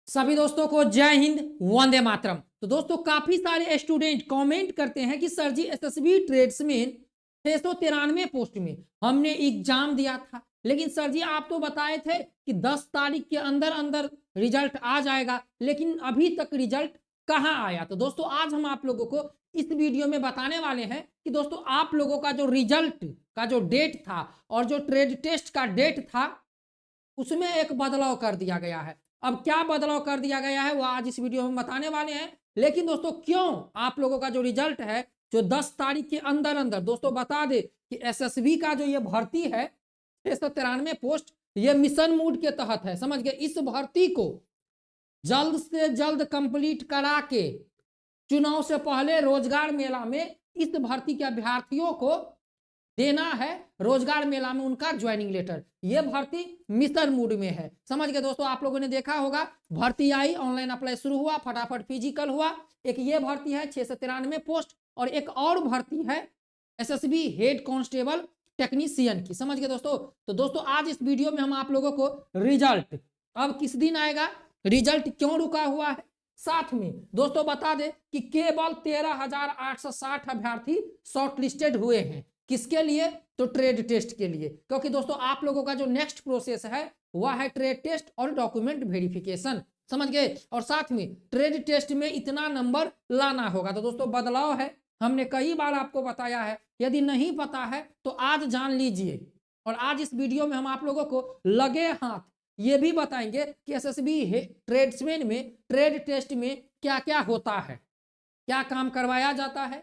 सभी दोस्तों को जय हिंद, वंदे मातरम। तो दोस्तों काफी सारे स्टूडेंट कमेंट करते हैं कि सर जी एसएसबी ट्रेड्समैन 693 पोस्ट में हमने एग्जाम दिया था, लेकिन सर जी आप तो बताए थे कि 10 तारीख के अंदर अंदर रिजल्ट आ जाएगा, लेकिन अभी तक रिजल्ट कहाँ आया। तो दोस्तों आज हम आप लोगों को इस वीडियो में बताने वाले हैं कि दोस्तों आप लोगों का जो रिजल्ट का जो डेट था और जो ट्रेड टेस्ट का डेट था उसमें एक बदलाव कर दिया गया है। अब क्या बदलाव कर दिया गया है वो आज इस वीडियो में बताने वाले हैं। लेकिन दोस्तों क्यों आप लोगों का जो रिजल्ट है जो 10 तारीख के अंदर अंदर, दोस्तों बता दे कि एसएसबी का जो ये भर्ती है 693 पोस्ट ये मिशन मोड के तहत है। समझ गए, इस भर्ती को जल्द से जल्द कंप्लीट करा के चुनाव से पहले रोजगार मेला में इस भर्ती के अभ्यर्थियों को देना है, रोजगार मेला में उनका ज्वाइनिंग लेटर। ये भर्ती मिशन मूड में है। समझ गए दोस्तों, आप लोगों ने देखा होगा भर्ती आई, ऑनलाइन अप्लाई शुरू हुआ, फटाफट फिजिकल हुआ। एक ये भर्ती है 693 पोस्ट और एक और भर्ती है एसएसबी हेड कांस्टेबल टेक्नीशियन की। समझ गए दोस्तों। तो दोस्तों आज इस वीडियो में हम आप लोगों को रिजल्ट अब किस दिन आएगा, रिजल्ट क्यों रुका हुआ है, साथ में दोस्तों बता दे कि केवल 13,860 अभ्यर्थी शॉर्ट लिस्टेड हुए हैं। किसके लिए? तो ट्रेड टेस्ट के लिए, क्योंकि दोस्तों आप लोगों का जो नेक्स्ट प्रोसेस है वह है ट्रेड टेस्ट और डॉक्यूमेंट वेरिफिकेशन। समझ गए, और साथ में ट्रेड टेस्ट में इतना नंबर लाना होगा। तो दोस्तों बदलाव है, हमने कई बार आपको बताया है, यदि नहीं पता है तो आज जान लीजिए। और आज इस वीडियो में हम आप लोगों को लगे हाथ ये भी बताएंगे कि एसएसबी ट्रेड्समैन में ट्रेड टेस्ट में क्या क्या होता है, क्या काम करवाया जाता है,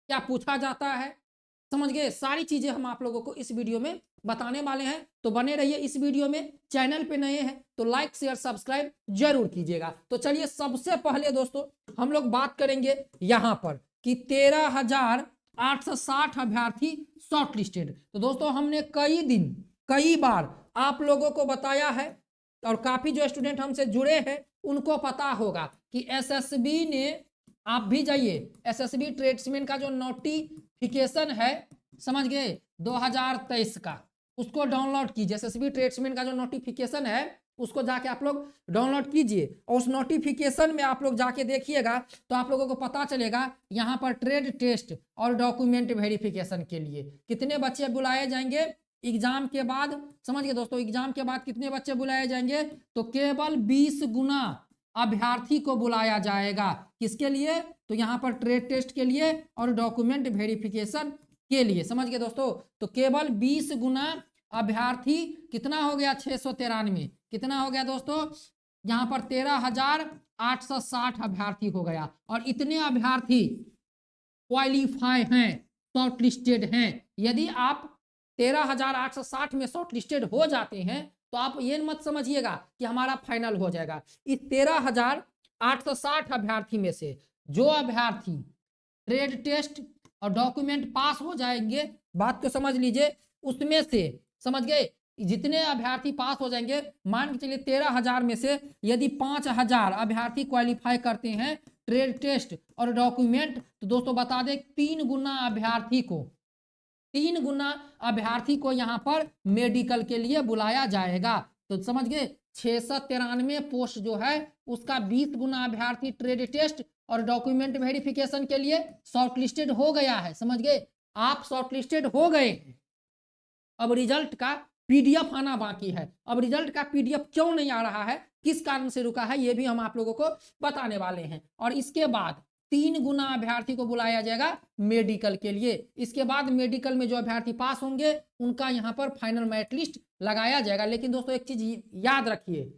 क्या पूछा जाता है। समझ गए, सारी चीजें हम आप लोगों को इस वीडियो में बताने वाले हैं। तो बने रहिए इस वीडियो में। चैनल पे नए हैं तो लाइक शेयर सब्सक्राइब जरूर कीजिएगा। तो चलिए सबसे पहले दोस्तों हम लोग बात करेंगे यहां पर कि 13,860 अभ्यर्थी शॉर्ट लिस्टेड। तो दोस्तों हमने कई दिन कई बार आप लोगों को बताया है और काफी जो स्टूडेंट हमसे जुड़े हैं उनको पता होगा कि एसएसबी ने, आप भी जाइए एसएसबी ट्रेड्समैन का जो नोटिफिकेशन है, समझ गए 2023 का, उसको डाउनलोड कीजिए। एसएसबी ट्रेड्समैन का जो नोटिफिकेशन है उसको जाके आप लोग डाउनलोड कीजिए और उस नोटिफिकेशन में आप लोग जाके देखिएगा तो आप लोगों को पता चलेगा यहाँ पर ट्रेड टेस्ट और डॉक्यूमेंट वेरिफिकेशन के लिए कितने बच्चे बुलाए जाएंगे एग्जाम के बाद। समझ गए दोस्तों, एग्जाम के बाद कितने बच्चे बुलाए जाएंगे? तो केवल 20 गुना अभ्यर्थी को बुलाया जाएगा। किसके लिए? तो यहाँ पर ट्रेड टेस्ट के लिए और डॉक्यूमेंट वेरिफिकेशन के लिए। समझ गए दोस्तों, तो केवल 20 गुना अभ्यर्थी, कितना हो गया 693, कितना हो गया दोस्तों यहाँ पर 13,860 अभ्यर्थी हो गया। और इतने अभ्यर्थी क्वालिफाई हैं, शॉर्ट लिस्टेड हैं। यदि आप 13,860 में शॉर्ट लिस्टेड हो जाते हैं तो आप ये मत समझिएगा कि हमारा फाइनल हो जाएगा। इस 13,860 अभ्यर्थी में से जो अभ्यर्थी ट्रेड टेस्ट और डॉक्यूमेंट पास हो जाएंगे, बात को समझ लीजिए, उसमें से समझ गए जितने अभ्यर्थी पास हो जाएंगे, मान के चलिए 13,000 में से यदि 5,000 अभ्यर्थी क्वालिफाई करते हैं ट्रेड टेस्ट और डॉक्यूमेंट, तो दोस्तों बता दें 3 गुना अभ्यर्थी को, 3 गुना अभ्यर्थी को यहाँ पर मेडिकल के लिए बुलाया जाएगा। तो समझ गए 693 पोस्ट जो है उसका 20 गुना अभ्यर्थी ट्रेड टेस्ट और डॉक्यूमेंट वेरिफिकेशन के लिए शॉर्ट लिस्टेड हो गया है। समझ गए, आप शॉर्ट लिस्टेड हो गए। अब रिजल्ट का पीडीएफ आना बाकी है। अब रिजल्ट का पीडीएफ क्यों नहीं आ रहा है, किस कारण से रुका है, ये भी हम आप लोगों को बताने वाले हैं। और इसके बाद 3 गुना अभ्यर्थी को बुलाया जाएगा मेडिकल के लिए। इसके बाद मेडिकल में जो अभ्यर्थी पास होंगे उनका यहाँ पर फाइनल मेरिट लिस्ट लगाया जाएगा। लेकिन दोस्तों एक चीज याद रखिए,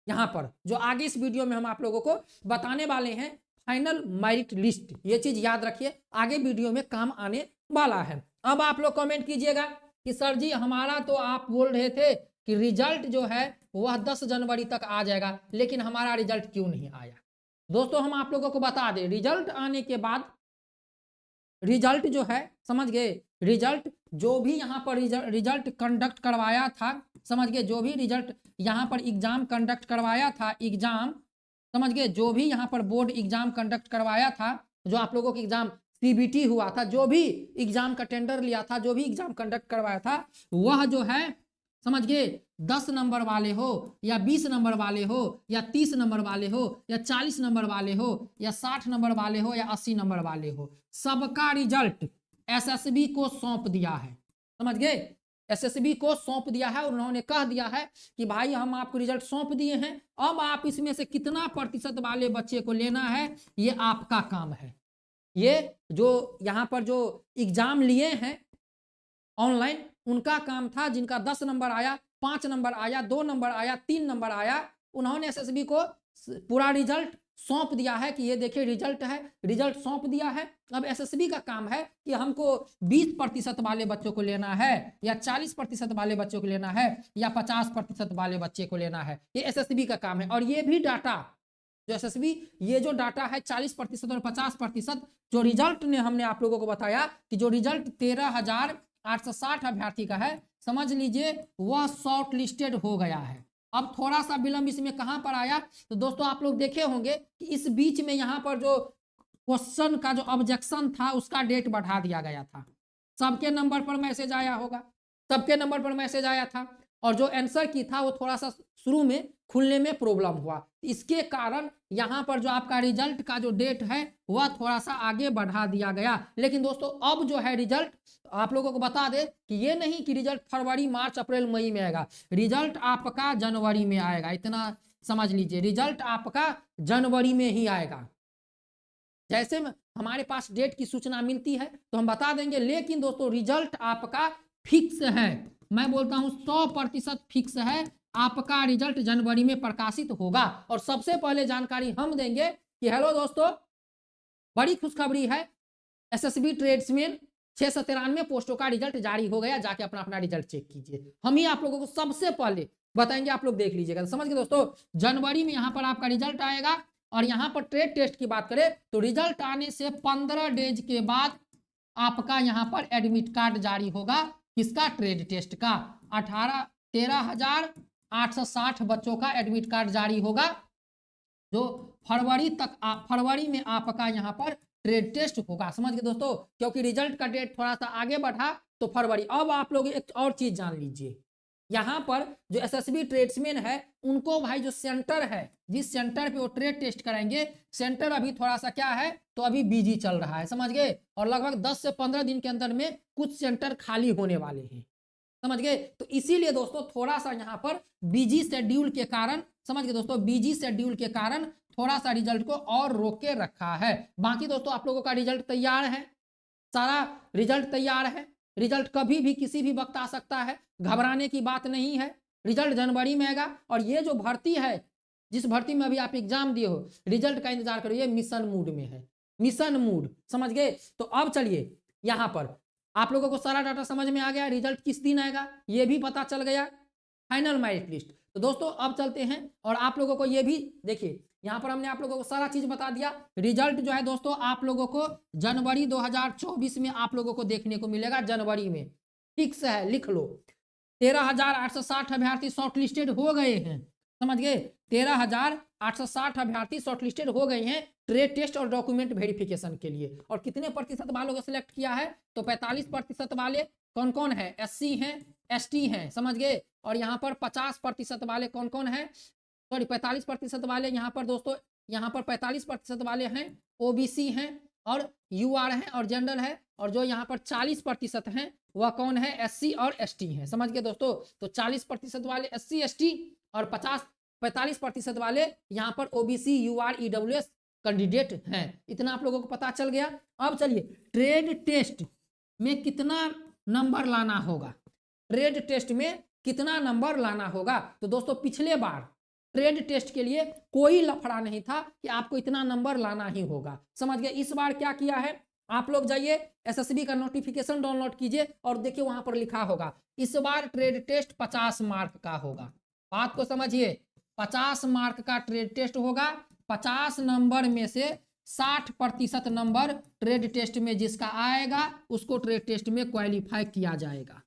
यहाँ पर जो आगे इस वीडियो में हम आप लोगों को बताने वाले हैं फाइनल मेरिट लिस्ट, ये चीज याद रखिए, आगे वीडियो में काम आने वाला है। अब आप लोग कमेंट कीजिएगा कि सर जी हमारा तो आप बोल रहे थे कि रिजल्ट जो है वह 10 जनवरी तक आ जाएगा, लेकिन हमारा रिजल्ट क्यों नहीं आया। दोस्तों हम आप लोगों को बता दें, रिजल्ट आने के बाद रिजल्ट जो है, समझ गए, रिजल्ट जो भी यहाँ पर रिजल्ट कंडक्ट करवाया था, समझ गए, जो भी रिजल्ट यहाँ पर एग्जाम कंडक्ट करवाया था, एग्जाम, समझ गए, जो भी यहाँ पर बोर्ड एग्जाम कंडक्ट करवाया था, जो आप लोगों का एग्जाम सीबीटी हुआ था, जो भी एग्जाम का टेंडर लिया था, जो भी एग्जाम कंडक्ट करवाया था, वह जो है समझ गए। 10 नंबर वाले हो या 20 नंबर वाले हो या 30 नंबर वाले हो या 40 नंबर वाले हो या 60 नंबर वाले हो या 80 नंबर वाले हो, सबका रिजल्ट एसएसबी को सौंप दिया है। समझ गए, एसएसबी को सौंप दिया है और उन्होंने कह दिया है कि भाई हम आपको रिजल्ट सौंप दिए हैं, अब आप इसमें से कितना प्रतिशत वाले बच्चे को लेना है ये आपका काम है। ये जो यहाँ पर जो एग्जाम लिए हैं ऑनलाइन, उनका काम था, जिनका 10 नंबर आया, 5 नंबर आया, 2 नंबर आया, 3 नंबर आया, उन्होंने एसएसबी को पूरा रिजल्ट सौंप दिया है कि ये देखिए रिजल्ट है, रिजल्ट सौंप दिया है। अब एसएसबी का काम है कि हमको 20% वाले बच्चों को लेना है या 40% वाले बच्चों को लेना है या 50% वाले बच्चे को लेना है, ये एसएसबी का काम है। और ये भी डाटा जो एसएसबी, ये जो डाटा है 40% और 50%, जो रिजल्ट ने हमने आप लोगों को बताया कि जो रिजल्ट 13,860 अभ्यर्थी का है, समझ लीजिए वह शॉर्ट लिस्टेड हो गया है। अब थोड़ा सा विलंब इसमें कहां पर आया, तो दोस्तों आप लोग देखे होंगे कि इस बीच में यहां पर जो क्वेश्चन का जो ऑब्जेक्शन था उसका डेट बढ़ा दिया गया था। सबके नंबर पर मैसेज आया होगा, सबके नंबर पर मैसेज आया था, और जो आंसर की था वो थोड़ा सा शुरू में खुलने में प्रॉब्लम हुआ, इसके कारण यहां पर जो आपका रिजल्ट का जो डेट है वह थोड़ा सा आगे बढ़ा दिया गया। लेकिन दोस्तों अब जो है रिजल्ट आप लोगों को बता दे कि ये नहीं कि रिजल्ट फरवरी, मार्च, अप्रैल, मई में आएगा, रिजल्ट आपका जनवरी में आएगा, इतना समझ लीजिए, रिजल्ट आपका जनवरी में ही आएगा। जैसे हमारे पास डेट की सूचना मिलती है तो हम बता देंगे, लेकिन दोस्तों रिजल्ट आपका फिक्स है, मैं बोलता हूं 100% फिक्स है, आपका रिजल्ट जनवरी में प्रकाशित होगा। और सबसे पहले जानकारी हम देंगे कि हेलो दोस्तों, बड़ी खुशखबरी है, एसएसबी ट्रेड्समैन 693 पोस्टों का रिजल्ट जारी हो गया, जाके अपना अपना रिजल्ट चेक कीजिए, हम ही आप लोगों को सबसे पहले बताएंगे, आप लोग देख लीजिएगा। तो समझ गए दोस्तों, जनवरी में यहां पर आपका रिजल्ट आएगा। और यहां पर ट्रेड टेस्ट की बात करें तो रिजल्ट आने से 15 डेज के बाद आपका यहां पर एडमिट कार्ड जारी होगा, किसका, ट्रेड टेस्ट का। 13,860 बच्चों का एडमिट कार्ड जारी होगा, जो फरवरी तक फरवरी में आपका यहां पर ट्रेड टेस्ट होगा। समझ गए दोस्तों, क्योंकि रिजल्ट का डेट थोड़ा सा आगे बढ़ा तो फरवरी। अब आप लोग एक और चीज जान लीजिए, यहां पर जो एसएसबी ट्रेड्समैन है उनको भाई जो सेंटर है, जिस सेंटर पे वो ट्रेड टेस्ट कराएंगे, सेंटर अभी थोड़ा सा क्या है, तो अभी बिजी चल रहा है, समझ गए। और लगभग 10 से 15 दिन के अंदर में कुछ सेंटर खाली होने वाले हैं, समझ गए। तो इसीलिए दोस्तों थोड़ा सा यहाँ पर बिजी शेड्यूल के कारण, समझ गए दोस्तों, बिजी शेड्यूल के कारण थोड़ा सा रिजल्ट को और रोक के रखा है। बाकी दोस्तों आप लोगों का रिजल्ट तैयार है, सारा रिजल्ट तैयार है, रिजल्ट कभी भी किसी भी वक्त आ सकता है, घबराने की बात नहीं है, रिजल्ट जनवरी में आएगा। और ये जो भर्ती है, जिस भर्ती में अभी आप एग्जाम दिए हो, रिजल्ट का इंतजार करो, ये मिशन मूड में है, मिशन मूड, समझ गए। तो अब चलिए, यहां पर आप लोगों को सारा डाटा समझ में आ गया, रिजल्ट किस दिन आएगा ये भी पता चल गया, फाइनल मेरिट लिस्ट। तो दोस्तों अब चलते हैं और आप लोगों को ये भी देखिए, यहां पर हमने आप लोगों को सारा चीज बता दिया। रिजल्ट जो है दोस्तों आप लोगों को जनवरी 2024 में आप लोगों को देखने को मिलेगा, जनवरी में फिक्स है, लिख लो। 13,860 अभ्यर्थी शॉर्टलिस्टेड हो गए हैं, समझ गए, 13,860 अभ्यर्थी शॉर्टलिस्टेड हो गए हैं ट्रेड टेस्ट और डॉक्यूमेंट वेरिफिकेशन के लिए। और कितने प्रतिशत वालों को सिलेक्ट किया है, तो 45% वाले कौन कौन है, एससी हैं, एसटी हैं, समझ गए। और यहाँ पर 50% वाले कौन कौन है, सॉरी 45% वाले यहाँ पर दोस्तों, यहाँ पर 45% वाले हैं ओबीसी हैं और यूआर हैं और जनरल है। और जो यहाँ पर 40% हैं वह कौन है, एससी और एसटी हैं, समझ गए दोस्तों। तो 40% वाले एससी एसटी और 45% वाले यहाँ पर ओबीसी यूआर ईडब्ल्यूएस कैंडिडेट हैं। इतना आप लोगों को पता चल गया। अब चलिए, ट्रेड टेस्ट में कितना नंबर लाना होगा, ट्रेड टेस्ट में कितना नंबर लाना होगा। तो दोस्तों पिछले बार ट्रेड टेस्ट के लिए कोई लफड़ा नहीं था कि आपको इतना नंबर लाना ही होगा, समझ गए। इस बार क्या किया है, आप लोग जाइए एसएसबी का नोटिफिकेशन डाउनलोड कीजिए और देखिए वहां पर लिखा होगा इस बार ट्रेड टेस्ट 50 मार्क का होगा। बात को समझिए, 50 मार्क का ट्रेड टेस्ट होगा, 50 नंबर में से 60% नंबर ट्रेड टेस्ट में जिसका आएगा उसको ट्रेड टेस्ट में क्वालिफाई किया जाएगा,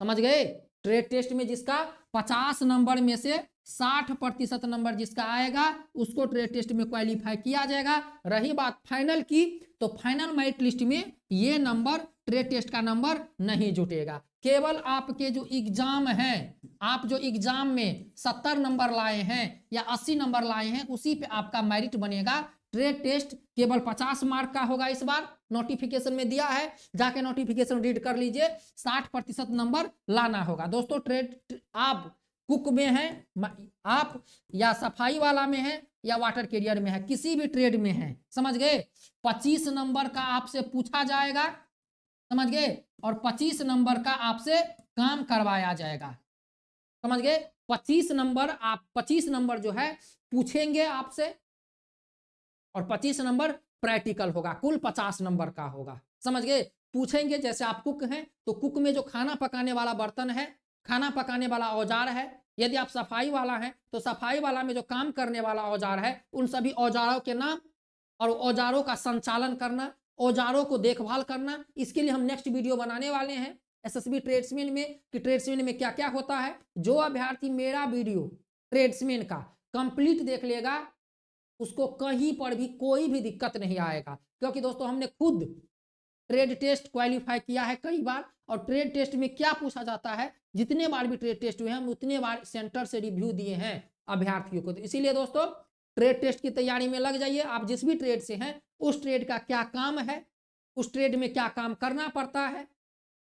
समझ गए। ट्रेड टेस्ट में जिसका 50 नंबर में से 60% नंबर जिसका आएगा उसको ट्रेड टेस्ट में क्वालिफाई किया जाएगा। रही बात फाइनल की, तो फाइनल मेरिट लिस्ट में ये नंबर ट्रेड टेस्ट का नंबर नहीं जुटेगा। केवल आपके जो एग्जाम है, आप जो एग्जाम में 70 नंबर लाए हैं या 80 नंबर लाए हैं, उसी पे आपका मेरिट बनेगा। ट्रेड टेस्ट केवल 50 मार्क का होगा। इस बार नोटिफिकेशन में दिया है, जाके नोटिफिकेशन रीड कर लीजिए। 60% नंबर लाना होगा दोस्तों। ट्रेड आप कुक में हैं, आप या सफाई वाला में हैं या वाटर कैरियर में है, किसी भी ट्रेड में है, समझ गए। 25 नंबर का आपसे पूछा जाएगा, समझ गए, और 25 नंबर का आपसे काम करवाया जाएगा, समझ गए। 25 नंबर जो है पूछेंगे आपसे और 25 नंबर प्रैक्टिकल होगा। कुल 50 नंबर का होगा, समझ गए। पूछेंगे जैसे आप कुक हैं तो कुक में जो खाना पकाने वाला बर्तन है, खाना पकाने वाला औजार है। यदि आप सफाई वाला हैं तो सफाई वाला में जो काम करने वाला औजार है, उन सभी औजारों के नाम और औजारों का संचालन करना, औजारों को देखभाल करना। इसके लिए हम नेक्स्ट वीडियो बनाने वाले हैं एसएसबी ट्रेड्समैन में, कि ट्रेड्समैन में क्या क्या होता है। जो अभ्यर्थी मेरा वीडियो ट्रेड्समैन का कंप्लीट देख लेगा, उसको कहीं पर भी कोई भी दिक्कत नहीं आएगा, क्योंकि दोस्तों हमने खुद ट्रेड टेस्ट क्वालिफाई किया है कई बार। और ट्रेड टेस्ट में क्या पूछा जाता है, जितने बार भी ट्रेड टेस्ट हुए हैं, हम उतने बार सेंटर से रिव्यू दिए हैं अभ्यर्थियों को। तो इसीलिए दोस्तों ट्रेड टेस्ट की तैयारी में लग जाइए। आप जिस भी ट्रेड से हैं, उस ट्रेड का क्या काम है, उस ट्रेड में क्या काम करना पड़ता है।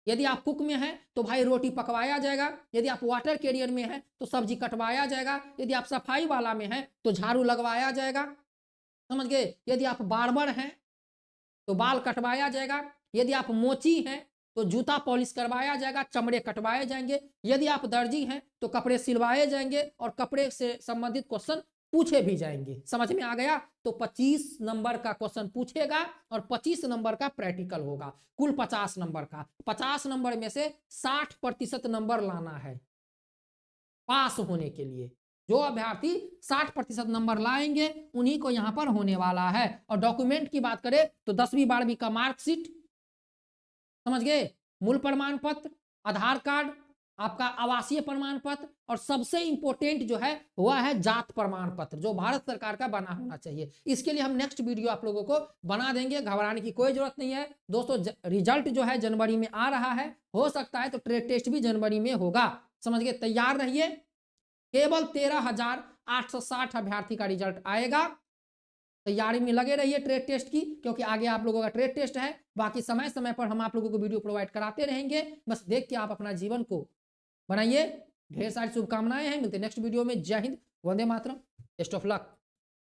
यदि आप कुक में हैं तो भाई रोटी पकवाया जाएगा, यदि आप वाटर कैरियर में हैं तो सब्जी कटवाया जाएगा, यदि आप सफाई वाला में हैं तो झाड़ू लगवाया जाएगा, समझ गए। यदि आप बार्बर हैं तो बाल कटवाया जाएगा, यदि आप मोची हैं तो जूता पॉलिश करवाया जाएगा, चमड़े कटवाए जाएंगे, यदि आप दर्जी हैं तो कपड़े सिलवाए जाएंगे और कपड़े से संबंधित क्वेश्चन पूछे भी जाएंगे। समझ में आ गया। तो 25 नंबर का क्वेश्चन पूछेगा और 25 नंबर का प्रैक्टिकल होगा। कुल 50 नंबर का, 50 नंबर में से 60% नंबर लाना है पास होने के लिए। जो अभ्यर्थी 60% नंबर लाएंगे उन्हीं को यहां पर होने वाला है। और डॉक्यूमेंट की बात करें तो 10वीं 12वीं का मार्कशीट, समझ गए, मूल प्रमाण पत्र, आधार कार्ड, आपका आवासीय प्रमाण पत्र, और सबसे इंपॉर्टेंट जो है वह है जात प्रमाण पत्र, जो भारत सरकार का बना होना चाहिए। इसके लिए हम नेक्स्ट वीडियो आप लोगों को बना देंगे, घबराने की कोई जरूरत नहीं है दोस्तों। रिजल्ट जो है जनवरी में आ रहा है, हो सकता है तो ट्रेड टेस्ट भी जनवरी में होगा, समझ गए। तैयार रहिए। केवल 13,860 अभ्यर्थी का रिजल्ट आएगा। तैयारी में लगे रहिए ट्रेड टेस्ट की, क्योंकि आगे आप लोगों का ट्रेड टेस्ट है। बाकी समय समय पर हम आप लोगों को वीडियो प्रोवाइड कराते रहेंगे। बस देख के आप अपना जीवन को बनाइए। ढेर सारी शुभकामनाएं हैं। मिलते हैं नेक्स्ट वीडियो में। जय Hind, Vande Mataram, best of luck.